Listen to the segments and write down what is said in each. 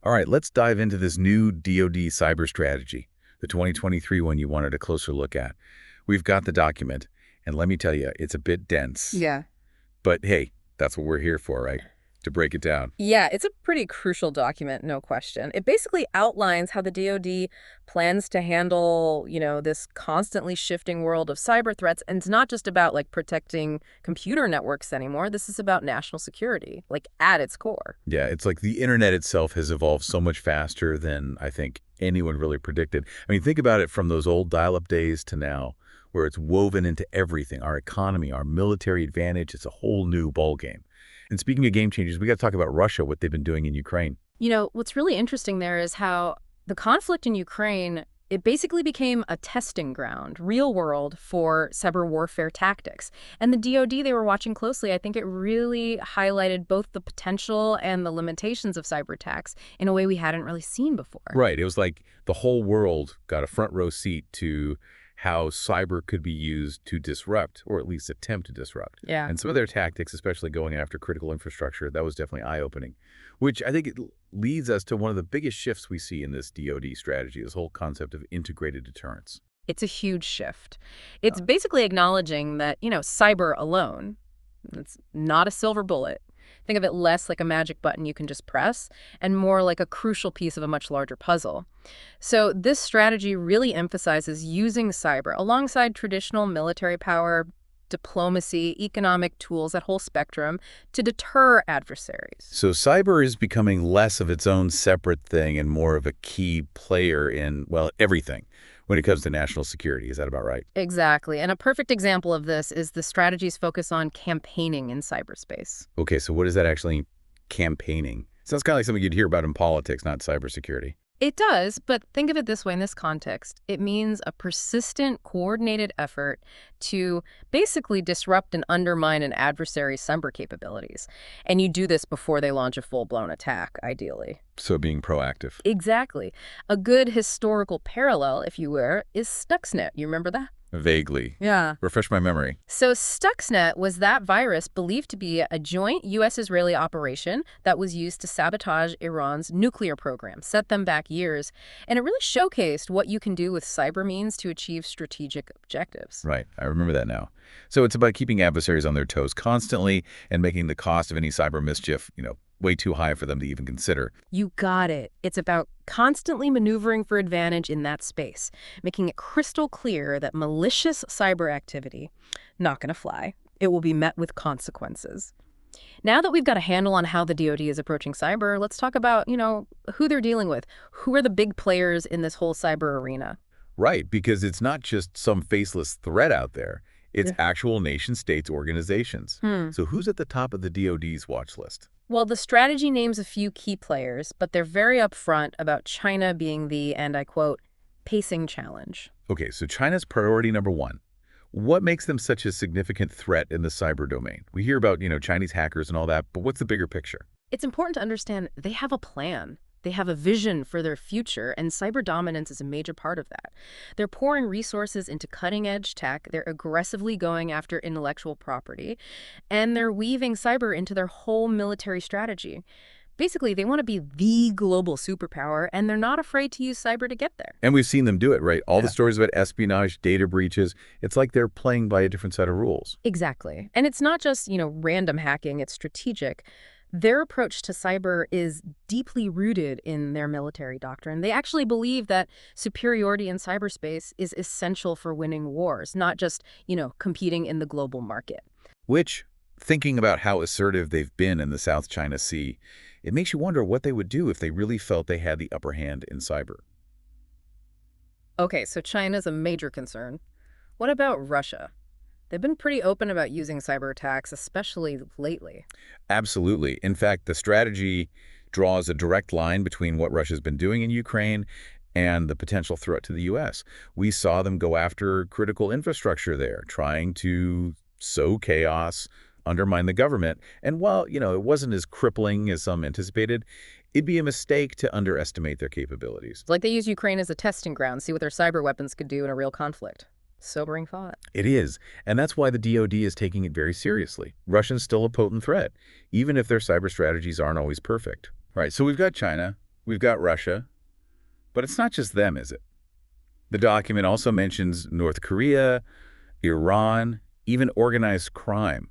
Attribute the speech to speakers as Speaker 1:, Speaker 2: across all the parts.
Speaker 1: All right, let's dive into this new DoD cyber strategy, the 2023 one you wanted a closer look at. We've got the document, and let me tell you, it's a bit dense.
Speaker 2: Yeah.
Speaker 1: But hey, that's what we're here for, right? To break it down.
Speaker 2: Yeah, it's a pretty crucial document, no question. It basically outlines how the DoD plans to handle, this constantly shifting world of cyber threats. And it's not just about like protecting computer networks anymore. This is about national security, like at its core.
Speaker 1: Yeah, it's like the internet itself has evolved so much faster than I think anyone really predicted. I mean, think about it from those old dial-up days to now, where it's woven into everything, our economy, our military advantage. It's a whole new ballgame. And speaking of game changers, we got to talk about Russia, what they've been doing in Ukraine.
Speaker 2: What's really interesting there is how the conflict in Ukraine, it basically became a testing ground, real world, for cyber warfare tactics. And the DoD, they were watching closely. I think it really highlighted both the potential and the limitations of cyber attacks in a way we hadn't really seen before.
Speaker 1: Right. It was like the whole world got a front row seat to how cyber could be used to disrupt, or at least attempt to disrupt.
Speaker 2: Yeah.
Speaker 1: And some of their tactics, especially going after critical infrastructure, that was definitely eye-opening, which I think it leads us to one of the biggest shifts we see in this DoD strategy, this whole concept of integrated deterrence.
Speaker 2: It's a huge shift. It's basically acknowledging that, cyber alone, it's not a silver bullet. Think of it less like a magic button you can just press and more like a crucial piece of a much larger puzzle. So this strategy really emphasizes using cyber alongside traditional military power, diplomacy, economic tools, that whole spectrum, to deter adversaries.
Speaker 1: So cyber is becoming less of its own separate thing and more of a key player in, well, everything when it comes to national security. Is that about right?
Speaker 2: Exactly. And a perfect example of this is the strategy's focus on campaigning in cyberspace.
Speaker 1: Okay, so what is that actually campaigning? Sounds kind of like something you'd hear about in politics, not cybersecurity.
Speaker 2: It does, but think of it this way in this context. It means a persistent, coordinated effort to basically disrupt and undermine an adversary's cyber capabilities. And you do this before they launch a full-blown attack, ideally.
Speaker 1: So being proactive.
Speaker 2: Exactly. A good historical parallel, if you were, is Stuxnet. You remember that?
Speaker 1: Vaguely.
Speaker 2: Yeah.
Speaker 1: Refresh my memory.
Speaker 2: So Stuxnet was that virus believed to be a joint U.S.-Israeli operation that was used to sabotage Iran's nuclear program, set them back years, and it really showcased what you can do with cyber means to achieve strategic objectives.
Speaker 1: Right. I remember that now. So it's about keeping adversaries on their toes constantly and making the cost of any cyber mischief, way too high for them to even consider.
Speaker 2: You got it. It's about constantly maneuvering for advantage in that space, making it crystal clear that malicious cyber activity, not going to fly. It will be met with consequences. Now that we've got a handle on how the DoD is approaching cyber, let's talk about, who they're dealing with. Who are the big players in this whole cyber arena?
Speaker 1: Right, because it's not just some faceless threat out there. It's actual nation-states organizations. So who's at the top of the DoD's watch list?
Speaker 2: Well, the strategy names a few key players, but they're very upfront about China being the, and I quote, pacing challenge.
Speaker 1: Okay, so China's priority number one. What makes them such a significant threat in the cyber domain? We hear about, Chinese hackers and all that, but what's the bigger picture?
Speaker 2: It's important to understand they have a plan. They have a vision for their future, and cyber dominance is a major part of that. They're pouring resources into cutting-edge tech, they're aggressively going after intellectual property, and they're weaving cyber into their whole military strategy. Basically, they want to be the global superpower, and they're not afraid to use cyber to get there.
Speaker 1: And we've seen them do it, right? All the stories about espionage, data breaches, it's like they're playing by a different set of rules.
Speaker 2: Exactly. And it's not just, random hacking, it's strategic. Their approach to cyber is deeply rooted in their military doctrine. They actually believe that superiority in cyberspace is essential for winning wars, not just, competing in the global market.
Speaker 1: Which, thinking about how assertive they've been in the South China Sea, it makes you wonder what they would do if they really felt they had the upper hand in cyber.
Speaker 2: Okay, so China's a major concern. What about Russia? They've been pretty open about using cyber attacks, especially lately.
Speaker 1: Absolutely. In fact, the strategy draws a direct line between what Russia's been doing in Ukraine and the potential threat to the U.S. We saw them go after critical infrastructure there, trying to sow chaos, undermine the government. And while, it wasn't as crippling as some anticipated, it'd be a mistake to underestimate their capabilities.
Speaker 2: It's like they use Ukraine as a testing ground, see what their cyber weapons could do in a real conflict. Sobering thought.
Speaker 1: It is, and that's why the DoD is taking it very seriously. Russia's still a potent threat, even if their cyber strategies aren't always perfect. Right, so we've got China, we've got Russia, but it's not just them, is it? The document also mentions North Korea, Iran, even organized crime.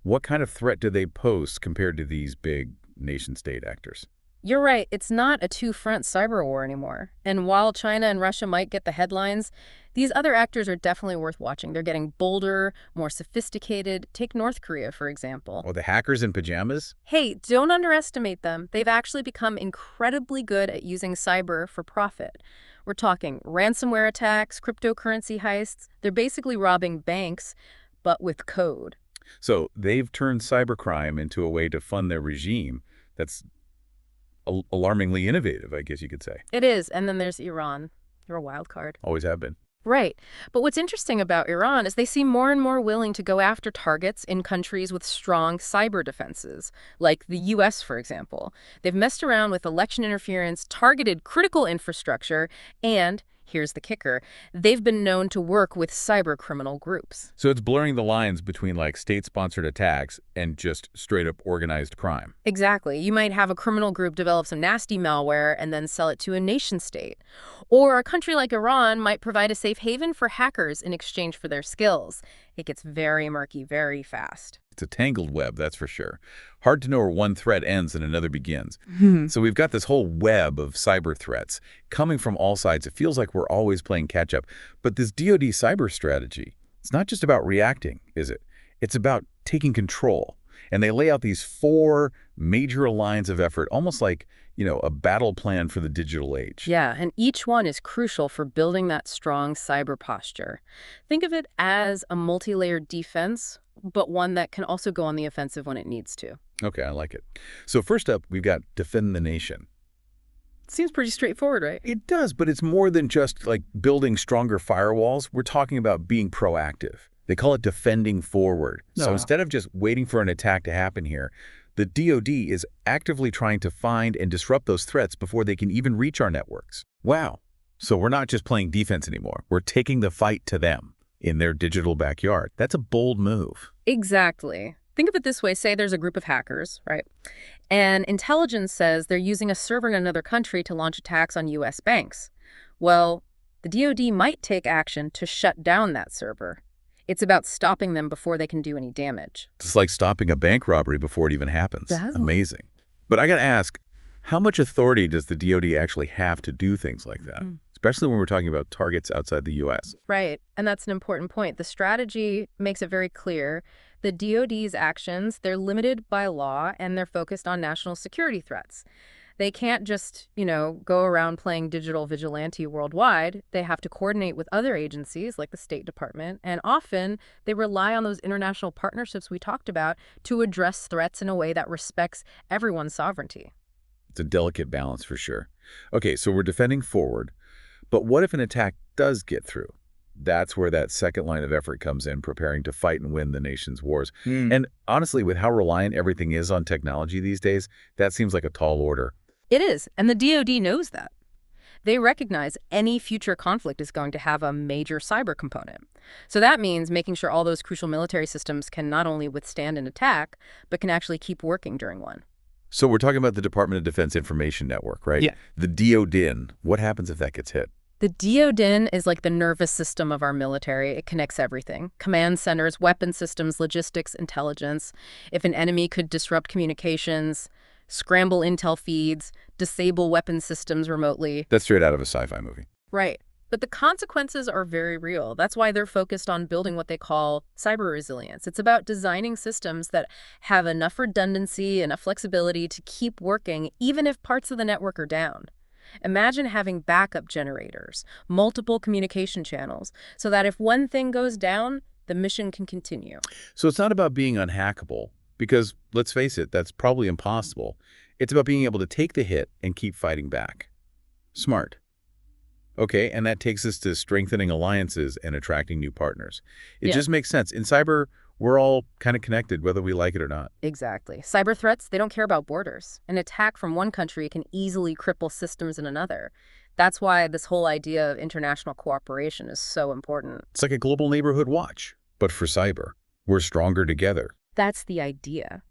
Speaker 1: What kind of threat do they pose compared to these big nation-state actors?
Speaker 2: You're right, it's not a two-front cyber war anymore. And while China and Russia might get the headlines, these other actors are definitely worth watching. They're getting bolder, more sophisticated. Take North Korea, for example.
Speaker 1: Oh, the hackers in pajamas?
Speaker 2: Hey, don't underestimate them. They've actually become incredibly good at using cyber for profit. We're talking ransomware attacks, cryptocurrency heists. They're basically robbing banks, but with code.
Speaker 1: So they've turned cybercrime into a way to fund their regime. That's alarmingly innovative, I guess you could say.
Speaker 2: It is, and then there's Iran. They're a wild card.
Speaker 1: Always have been.
Speaker 2: Right. But what's interesting about Iran is they seem more and more willing to go after targets in countries with strong cyber defenses, like the U.S., for example. They've messed around with election interference, targeted critical infrastructure, and, here's the kicker, they've been known to work with cyber criminal groups.
Speaker 1: So it's blurring the lines between like state-sponsored attacks and just straight-up organized crime.
Speaker 2: Exactly. You might have a criminal group develop some nasty malware and then sell it to a nation state. Or a country like Iran might provide a safe haven for hackers in exchange for their skills. It gets very murky very fast.
Speaker 1: It's a tangled web, that's for sure. Hard to know where one threat ends and another begins. So we've got this whole web of cyber threats coming from all sides. It feels like we're always playing catch-up. But this DoD cyber strategy, it's not just about reacting, is it? It's about taking control. And they lay out these 4 major lines of effort, almost like, a battle plan for the digital age.
Speaker 2: Yeah, and each one is crucial for building that strong cyber posture. Think of it as a multi-layered defense, but one that can also go on the offensive when it needs to.
Speaker 1: Okay, I like it. So first up, we've got defend the nation.
Speaker 2: Seems pretty straightforward, right?
Speaker 1: It does, but it's more than just like building stronger firewalls. We're talking about being proactive. They call it defending forward. So instead of just waiting for an attack to happen here, the DoD is actively trying to find and disrupt those threats before they can even reach our networks. Wow. So we're not just playing defense anymore. We're taking the fight to them in their digital backyard. That's a bold move.
Speaker 2: Exactly. Think of it this way. Say there's a group of hackers, right? And intelligence says they're using a server in another country to launch attacks on U.S. banks. Well, the DoD might take action to shut down that server. It's about stopping them before they can do any damage.
Speaker 1: It's like stopping a bank robbery before it even happens.
Speaker 2: That's
Speaker 1: amazing. But I got to ask, how much authority does the DoD actually have to do things like that? Especially when we're talking about targets outside the U.S.
Speaker 2: Right. And that's an important point. The strategy makes it very clear. The DoD's actions, they're limited by law and they're focused on national security threats. They can't just, go around playing digital vigilante worldwide. They have to coordinate with other agencies like the State Department. And often they rely on those international partnerships we talked about to address threats in a way that respects everyone's sovereignty.
Speaker 1: It's a delicate balance for sure. Okay, so we're defending forward. But what if an attack does get through? That's where that second line of effort comes in, preparing to fight and win the nation's wars. And honestly, with how reliant everything is on technology these days, that seems like a tall order.
Speaker 2: It is, and the DoD knows that. They recognize any future conflict is going to have a major cyber component. So that means making sure all those crucial military systems can not only withstand an attack, but can actually keep working during one.
Speaker 1: So we're talking about the Department of Defense Information Network, right?
Speaker 3: Yeah.
Speaker 1: The DoDIN. What happens if that gets hit?
Speaker 2: The DoDIN is like the nervous system of our military. It connects everything. Command centers, weapon systems, logistics, intelligence. If an enemy could disrupt communications, scramble intel feeds, disable weapon systems remotely.
Speaker 1: That's straight out of a sci-fi movie.
Speaker 2: Right. But the consequences are very real. That's why they're focused on building what they call cyber resilience. It's about designing systems that have enough redundancy, enough flexibility to keep working even if parts of the network are down. Imagine having backup generators, multiple communication channels, so that if one thing goes down, the mission can continue.
Speaker 1: So it's not about being unhackable, because let's face it, that's probably impossible. It's about being able to take the hit and keep fighting back. Smart. Okay, and that takes us to strengthening alliances and attracting new partners. It just makes sense. In cyber, we're all kind of connected, whether we like it or not.
Speaker 2: Exactly. Cyber threats, they don't care about borders. An attack from one country can easily cripple systems in another. That's why this whole idea of international cooperation is so important.
Speaker 1: It's like a global neighborhood watch, but for cyber. We're stronger together.
Speaker 2: That's the idea.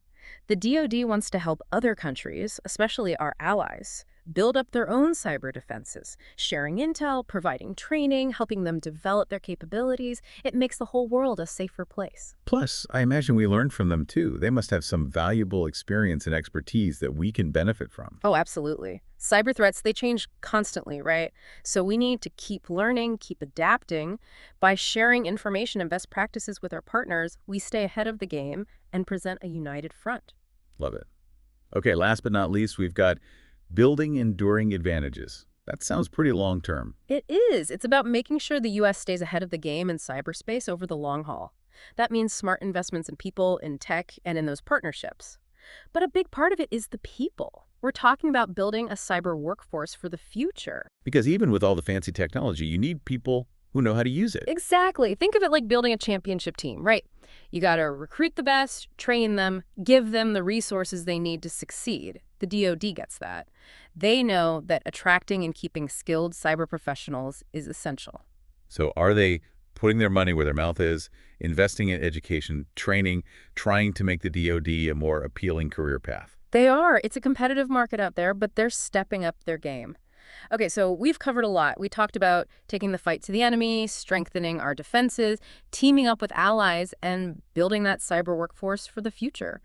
Speaker 2: The DoD wants to help other countries, especially our allies, build up their own cyber defenses, sharing intel, providing training, helping them develop their capabilities. It makes the whole world a safer place.
Speaker 1: Plus, I imagine we learn from them too. They must have some valuable experience and expertise that we can benefit from.
Speaker 2: Oh, absolutely. Cyber threats, they change constantly, right? So we need to keep learning, keep adapting. By sharing information and best practices with our partners, we stay ahead of the game and present a united front.
Speaker 1: Love it. Okay, last but not least, we've got building enduring advantages. That sounds pretty long term.
Speaker 2: It is. It's about making sure the U.S. stays ahead of the game in cyberspace over the long haul. That means smart investments in people, in tech, and in those partnerships. But a big part of it is the people. We're talking about building a cyber workforce for the future.
Speaker 1: Because even with all the fancy technology, you need people who know how to use it.
Speaker 2: Exactly. Think of it like building a championship team, right? You got to recruit the best, train them, give them the resources they need to succeed. The DoD gets that. They know that attracting and keeping skilled cyber professionals is essential.
Speaker 1: So are they putting their money where their mouth is, investing in education, training, trying to make the DoD a more appealing career path?
Speaker 2: They are. It's a competitive market out there, but they're stepping up their game. Okay, so we've covered a lot. We talked about taking the fight to the enemy, strengthening our defenses, teaming up with allies, and building that cyber workforce for the future.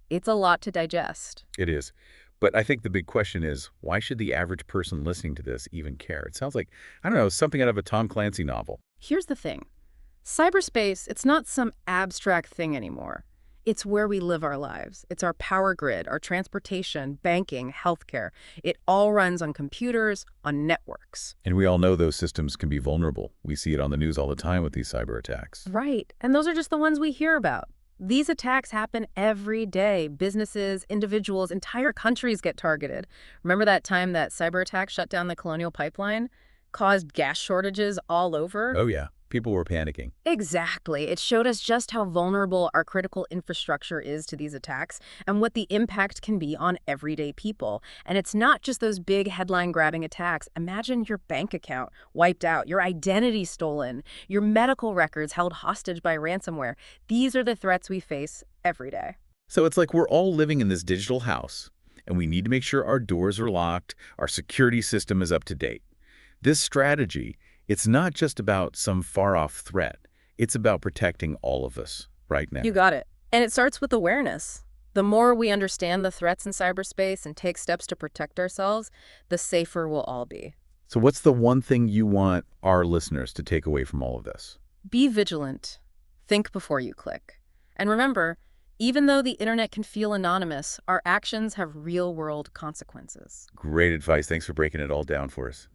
Speaker 2: It's a lot to digest.
Speaker 1: It is. But I think the big question is, why should the average person listening to this even care? It sounds like, I don't know, something out of a Tom Clancy novel.
Speaker 2: Here's the thing. Cyberspace, it's not some abstract thing anymore. It's where we live our lives. It's our power grid, our transportation, banking, healthcare. It all runs on computers, on networks.
Speaker 1: And we all know those systems can be vulnerable. We see it on the news all the time with these cyber attacks.
Speaker 2: Right. And those are just the ones we hear about. These attacks happen every day. Businesses, individuals, entire countries get targeted. Remember that time that cyber attack shut down the Colonial Pipeline? Caused gas shortages all over?
Speaker 1: Oh yeah, people were panicking.
Speaker 2: Exactly. It showed us just how vulnerable our critical infrastructure is to these attacks and what the impact can be on everyday people. And it's not just those big headline-grabbing attacks. Imagine your bank account wiped out, your identity stolen, your medical records held hostage by ransomware. These are the threats we face every day.
Speaker 1: So it's like we're all living in this digital house, and we need to make sure our doors are locked, our security system is up to date. This strategy, it's not just about some far-off threat. It's about protecting all of us right now.
Speaker 2: You got it. And it starts with awareness. The more we understand the threats in cyberspace and take steps to protect ourselves, the safer we'll all be.
Speaker 1: So what's the one thing you want our listeners to take away from all of this?
Speaker 2: Be vigilant. Think before you click. And remember, even though the internet can feel anonymous, our actions have real-world consequences.
Speaker 1: Great advice. Thanks for breaking it all down for us.